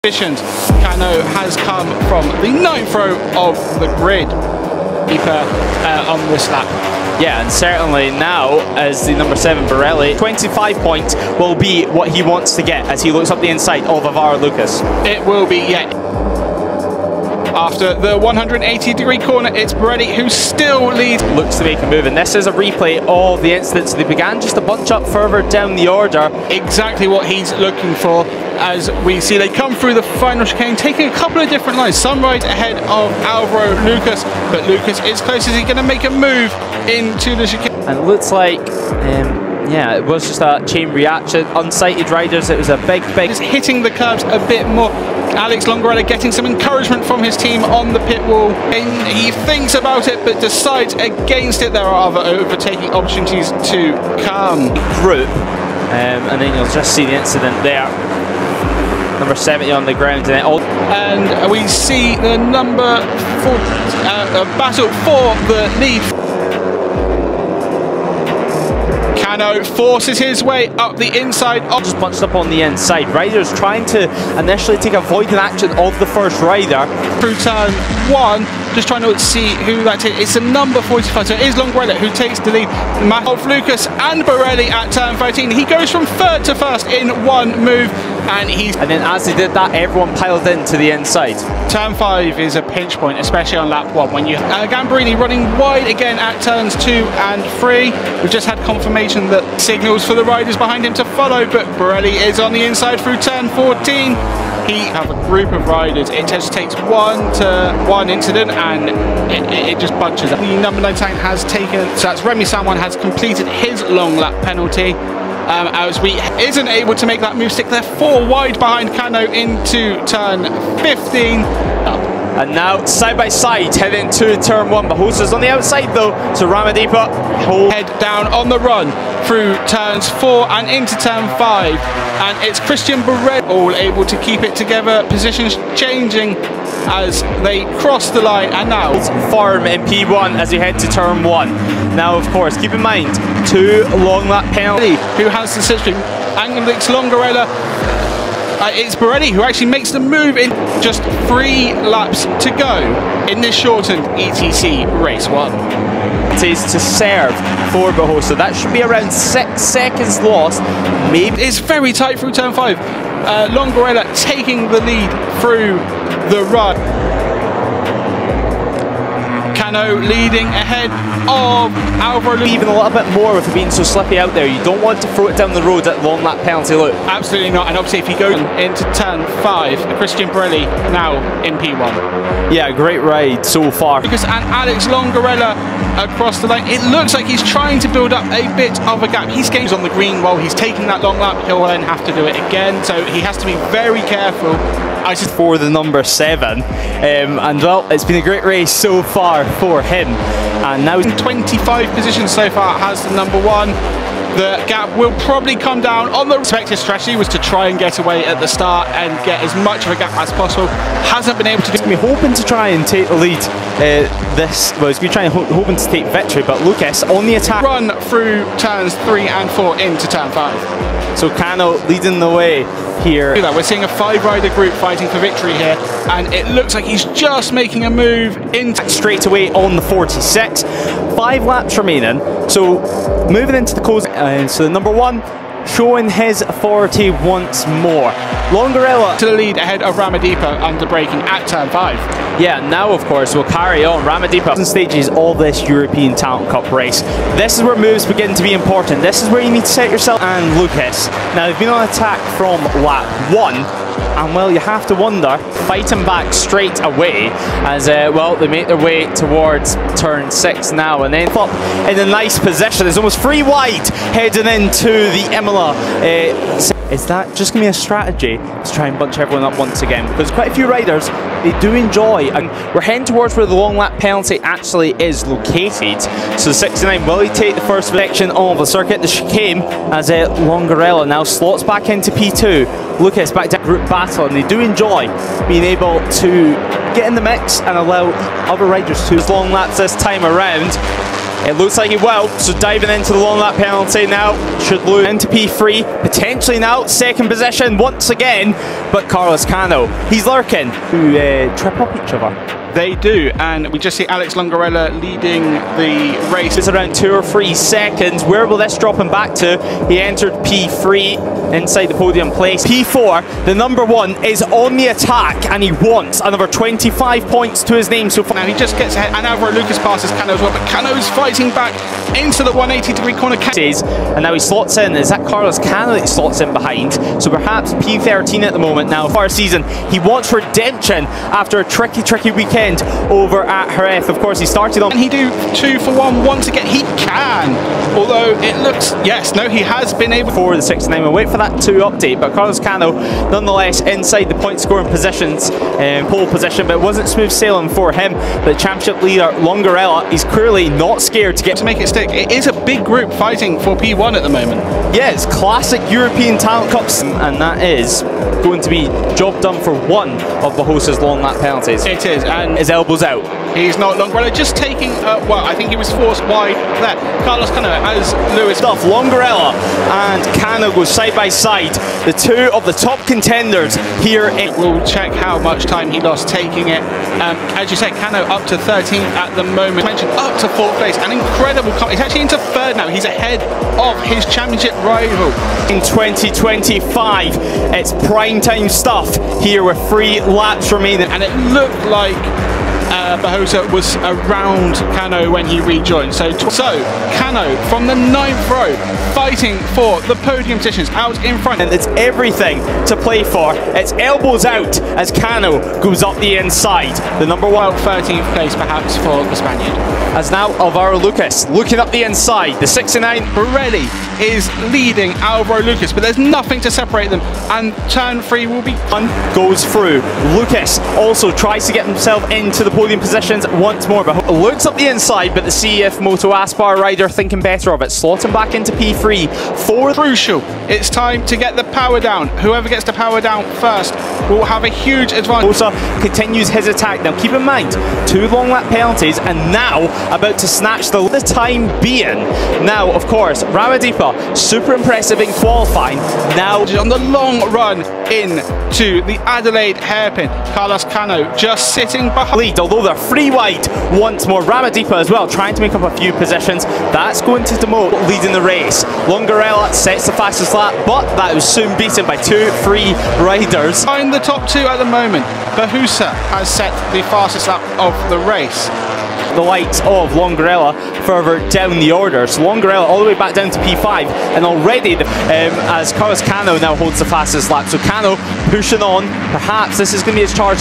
Positions. Cano has come from the 9th row of the grid on this lap. Yeah, and certainly now, as the number 7 Borelli, 25 points will be what he wants to get as he looks up the inside of Avaro Lucas. It will be, yeah. After the 180-degree corner, it's Borelli who still leads. Looks to make a move, and this is a replay of the incidents. They began just a bunch up further down the order. Exactly what he's looking for. As we see, they come through the final chicane, taking a couple of different lines. Some right ahead of Alvaro Lucas, but Lucas is close. Is he going to make a move into the chicane? And it looks like, yeah, it was just a chain reaction. Unsighted riders, it was a big... Just hitting the curbs a bit more. Alex Longarella getting some encouragement from his team on the pit wall. And he thinks about it, but decides against it. There are other overtaking opportunities to come. Group, and then you'll just see the incident there. Number 70 on the ground, and we see the number 4 battle for the lead. Cano forces his way up the inside. Just bunched up on the inside. Riders trying to initially take avoiding action of the first rider. Through turn 1, just trying to see who that is. It's a number 45, so it is Longarella who takes the lead. Of Lucas and Borelli at turn 13. He goes from 3rd to 1st in one move. And then as they did that, everyone piled into the inside. Turn 5 is a pinch point, especially on lap 1, when you Gambarini running wide again at turns 2 and 3. We've just had confirmation that signals for the riders behind him to follow, but Borelli is on the inside through turn 14. He have a group of riders. It just takes one incident and it just bunches up. The number 9 tank has taken, so that's Remy Samwan has completed his long lap penalty. As we isn't able to make that move stick. They're 4 wide behind Cano into turn 15. And now side by side heading to turn 1. Bahosa's on the outside though, so Ramadhipa head down on the run through turns 4 and into turn 5. And it's Christian Borelli all able to keep it together. Positions changing as they cross the line, and now it's firm in P1 as we head to turn 1. Now, of course, keep in mind 2 long lap penalty. Who has the slipstream? Alex Longarella. It's Borelli who actually makes the move in just 3 laps to go in this shortened ETC race 1. It is to serve for Bahosa. That should be around 6 seconds lost. Maybe it's very tight through turn 5. Longarella taking the lead through the run. Cano leading ahead of Alvaro. Even a little bit more with it being so slippy out there. You don't want to throw it down the road at long lap penalty look. Absolutely not. And obviously if you go into turn 5, Christian Borelli now in P1. Yeah, great ride so far. Lucas and Alex Longarella across the lane. It looks like he's trying to build up a bit of a gap. He's gains on the green while he's taking that long lap. He'll then have to do it again. So he has to be very careful. For the number 7, and well, it's been a great race so far for him, and now in 25 positions so far has the number 1. The gap will probably come down. On the expected strategy was to try and get away at the start and get as much of a gap as possible. Hasn't been able to do. He's hoping to try and take the lead. He's going to be hoping to take victory, but Lucas on the attack. Run through turns 3 and 4 into turn 5. So Cano leading the way here. We're seeing a 5-rider group fighting for victory here, and it looks like he's just making a move into straight away on the 46. 5 laps remaining, so moving into the close. So the number 1 showing his authority once more. Longarella to the lead ahead of Ramadhipa under braking at turn 5. Yeah, now of course we'll carry on. Ramadhipa stages all this European Talent Cup race. This is where moves begin to be important. This is where you need to set yourself. And Lucas, now they've been on attack from lap 1, and well, you have to wonder, fighting back straight away as well, they make their way towards turn 6 now, and then up in a nice position. It's almost 3 wide heading into the Imola. Is that just going to be a strategy to try and bunch everyone up once again? Because quite a few riders, they do enjoy, and we're heading towards where the long lap penalty actually is located. So the 69, will he take the first section of the circuit? The chicane as Longarella now slots back into P2. Lucas back to group battle, and they do enjoy being able to get in the mix and allow other riders to long laps this time around. It looks like he will, so diving into the long lap penalty now, should lose into P3, potentially now, second position once again, but Carlos Cano, he's lurking, who trip up each other. They do, and we just see Alex Longarella leading the race. It's around 2 or 3 seconds. Where will this drop him back to? He entered P3 inside the podium place. P4, the number 1, is on the attack, and he wants another 25 points to his name so far. Now he just gets ahead, and Alvaro Lucas passes Cano as well, but Cano's fighting back into the 180-degree corner. And now he slots in. Is that Carlos Cano that he slots in behind? So perhaps P13 at the moment now. For our season, he wants redemption after a tricky weekend over at Jerez. Of course, he started on. Can he do 2 for 1 once again? He can. Although it looks, yes, no, he has been able. For the 69, we'll wait for that 2 update. But Carlos Cano, nonetheless, inside the point scoring positions, pole position, but it wasn't smooth sailing for him. The championship leader, Longarella, he's clearly not scared to get to make it stick. It is a big group fighting for P1 at the moment. Yeah, it's classic European Talent Cups, and that is going to be job done for one of the host's long lap penalties. It is, and his elbow's out. He's not Longarella, just taking, well, I think he was forced wide there. Carlos Cano as Lewis. Longarella and Cano go side by side. The 2 of the top contenders here. We'll check how much time he lost taking it. As you said, Cano up to 13th at the moment. Mentioned up to 4th place. An incredible. He's actually into 3rd now. He's ahead of his championship rival. In 2025, it's prime time stuff here with 3 laps remaining, and it looked like Bahosa was around Cano when he rejoined. So Cano from the 9th row fighting for the podium positions out in front. And it's everything to play for. It's elbows out as Cano goes up the inside. The number 1. 13th place perhaps for the Spaniard. As now Alvaro Lucas looking up the inside. The 69. Pirelli is leading Alvaro Lucas, but there's nothing to separate them, and turn 3 will be goes through. Lucas also tries to get himself into the podium positions once more, but looks up the inside, but the CF Moto Aspar rider thinking better of it, slotting back into P3 for crucial. It's time to get the power down. Whoever gets the power down first will have a huge advantage. Mosa continues his attack. Now keep in mind, 2 long lap penalties, and now about to snatch the time being. Now, of course, Ramadhipa, super impressive in qualifying. Now on the long run into the Adelaide hairpin, Carlos Cano just sitting behind. Lead, although they're 3 wide once more. Ramadhipa as well, trying to make up a few positions. That's going to demote leading the race. Longarella sets the fastest lap, but that was soon beaten by 2-3 riders. Behind the top 2 at the moment, Bahosa has set the fastest lap of the race. The likes of Longarella further down the order. So Longarella all the way back down to P5, and already as Carlos Cano now holds the fastest lap. So Cano pushing on. Perhaps this is going to be his charge.